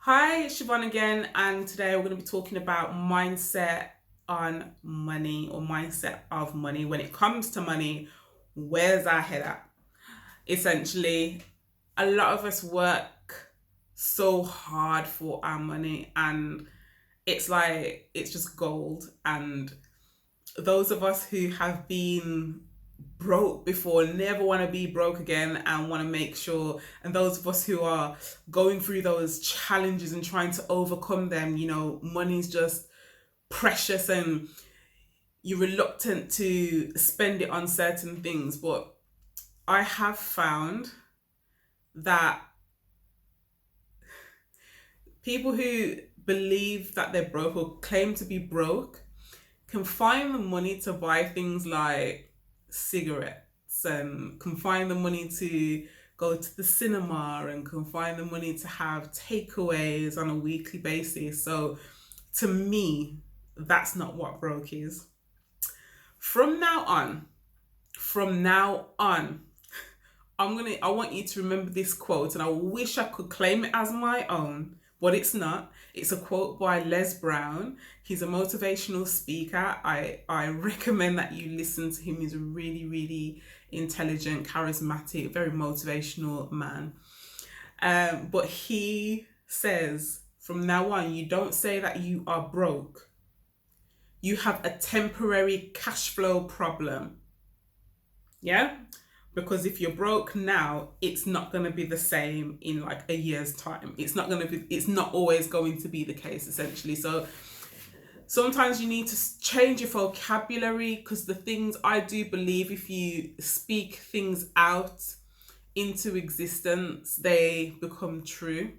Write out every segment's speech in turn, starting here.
Hi, it's Siobhan again, and today we're going to be talking about mindset on money or mindset of money. When it comes to money, where's our head at? Essentially, a lot of us work so hard for our money, and it's just gold. And those of us who have been broke before never want to be broke again and want to make sure, and those of us who are going through those challenges and trying to overcome them, money's just precious and you're reluctant to spend it on certain things. But I have found that people who believe that they're broke or claim to be broke can find the money to buy things like cigarettes, and can find the money to go to the cinema, and can find the money to have takeaways on a weekly basis. So to me, that's not what broke is. From now on, from now on, I want you to remember this quote, and I wish I could claim it as my own, but it's not. It's a quote by Les Brown. He's a motivational speaker. I recommend that you listen to him. He's a really, really intelligent, charismatic, very motivational man. But he says, from now on, you don't say that you are broke. You have a temporary cash flow problem. Yeah? Because if you're broke now, it's not going to be the same in like a year's time. It's not always going to be the case, essentially. So sometimes you need to change your vocabulary, because the things, I do believe, if you speak things out into existence, they become true.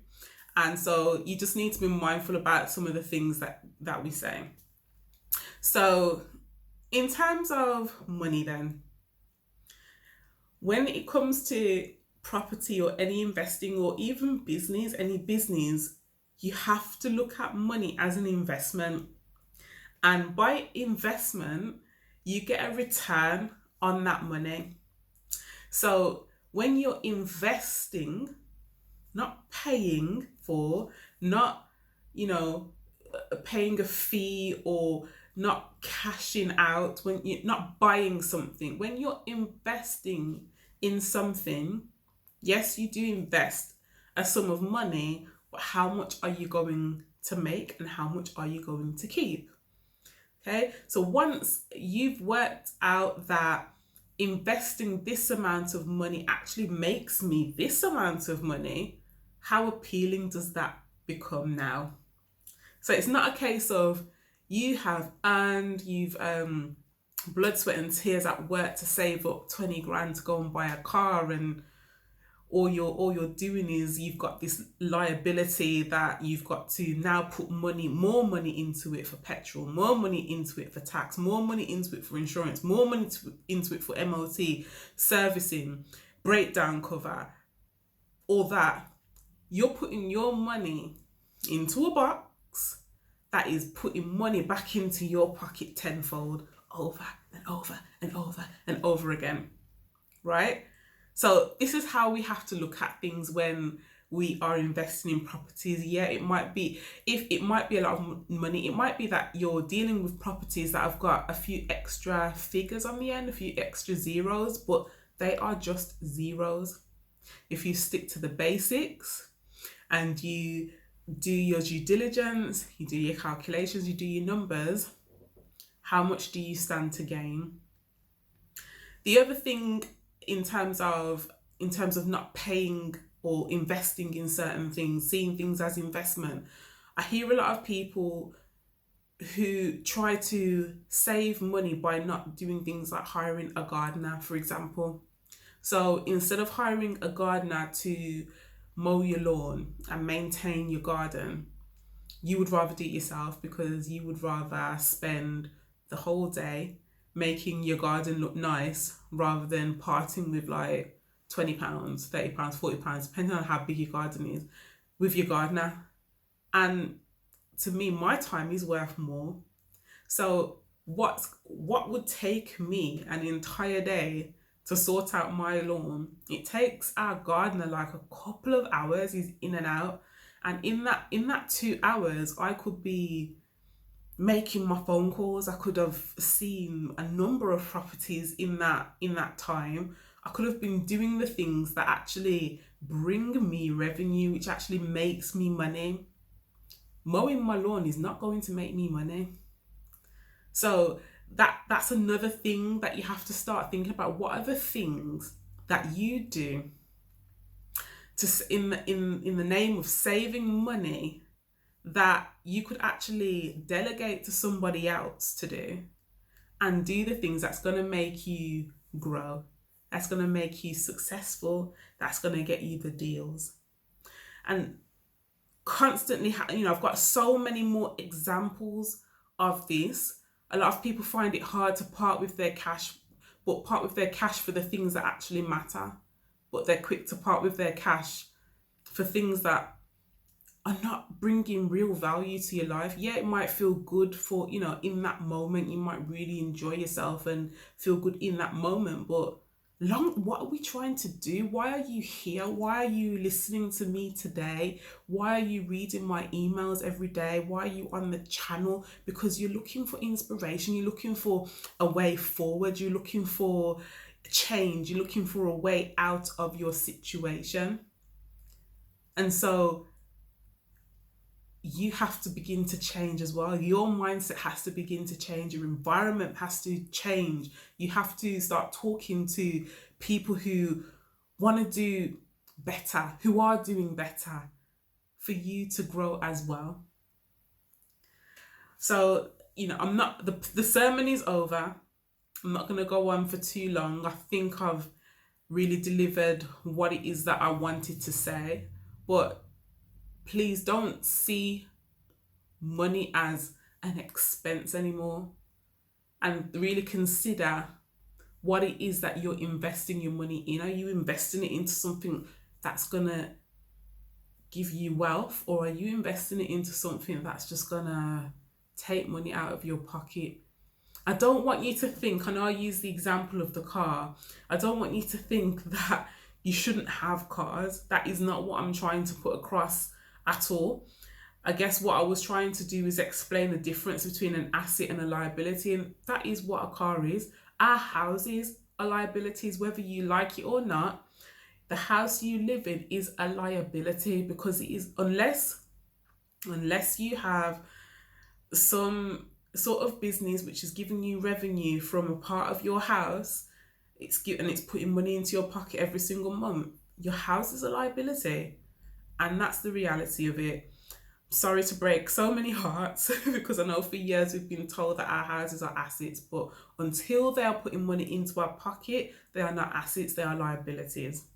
And so you just need to be mindful about some of the things that we say. So in terms of money, then, when it comes to property or any investing or even business, any business, you have to look at money as an investment. And by investment, you get a return on that money. So when you're investing, not paying for, not, you know, paying a fee or not cashing out, when you're not buying something, when you're investing in something, yes, you do invest a sum of money, but how much are you going to make and how much are you going to keep? Okay, so once you've worked out that investing this amount of money actually makes me this amount of money, how appealing does that become now? So it's not a case of you have earned, you've blood, sweat, and tears at work to save up 20 grand to go and buy a car, and all you're doing is you've got this liability that you've got to now put more money into it for petrol, more money into it for tax, more money into it for insurance, more money into it for MOT, servicing, breakdown cover, all that. You're putting your money into a box that is putting money back into your pocket tenfold, over and over and over and over again, right? So this is how we have to look at things when we are investing in properties. Yeah, it might be a lot of money. It might be that you're dealing with properties that have got a few extra figures on the end, a few extra zeros, but they are just zeros. If you stick to the basics and you do your due diligence, you do your calculations, you do your numbers, how much do you stand to gain? The other thing, in terms of not paying or investing in certain things, seeing things as investment, I hear a lot of people who try to save money by not doing things like hiring a gardener, for example. So instead of hiring a gardener to mow your lawn and maintain your garden, you would rather do it yourself, because you would rather spend the whole day making your garden look nice rather than parting with like £20, £30, £40, depending on how big your garden is, with your gardener. And to me, my time is worth more. So what would take me an entire day to sort out my lawn, it takes our gardener like a couple of hours. He's in and out, And in that 2 hours, I could be making my phone calls. I could have seen a number of properties in that time. I could have been doing the things that actually bring me revenue, which actually makes me money. Mowing my lawn is not going to make me money. So that's another thing that you have to start thinking about. What are the things that you do in the name of saving money that you could actually delegate to somebody else to do, and do the things that's going to make you grow, that's going to make you successful, that's going to get you the deals. And constantly, I've got so many more examples of this. A lot of people find it hard to part with their cash, but part with their cash for the things that actually matter. But they're quick to part with their cash for things that are not bringing real value to your life. Yeah, it might feel good for, in that moment, you might really enjoy yourself and feel good in that moment, but what are we trying to do? Why are you here? Why are you listening to me today? Why are you reading my emails every day? Why are you on the channel? Because you're looking for inspiration, you're looking for a way forward, you're looking for change, you're looking for a way out of your situation. And so you have to begin to change as well. Your mindset has to begin to change. Your environment has to change. You have to start talking to people who want to do better, who are doing better, for you to grow as well. So, I'm not, the sermon is over. I'm not going to go on for too long. I think I've really delivered what it is that I wanted to say. But please don't see money as an expense anymore, and really consider what it is that you're investing your money in. Are you investing it into something that's gonna give you wealth, or are you investing it into something that's just gonna take money out of your pocket? I don't want you to think, I know I use the example of the car, I don't want you to think that you shouldn't have cars. That is not what I'm trying to put across at all. I guess what I was trying to do is explain the difference between an asset and a liability, and that is what a car is. Our houses are liabilities, whether you like it or not. The house you live in is a liability, because it is, unless you have some sort of business which is giving you revenue from a part of your house, it's putting money into your pocket every single month, your house is a liability. And that's the reality of it. Sorry to break so many hearts, because I know for years we've been told that our houses are assets, but until they are putting money into our pocket, they are not assets, they are liabilities.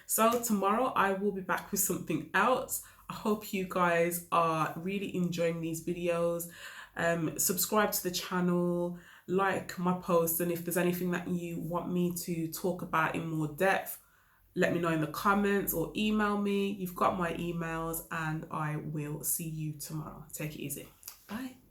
So tomorrow I will be back with something else. I hope you guys are really enjoying these videos. Subscribe to the channel, like my posts, and if there's anything that you want me to talk about in more depth, let me know in the comments or email me. You've got my emails, and I will see you tomorrow. Take it easy. Bye.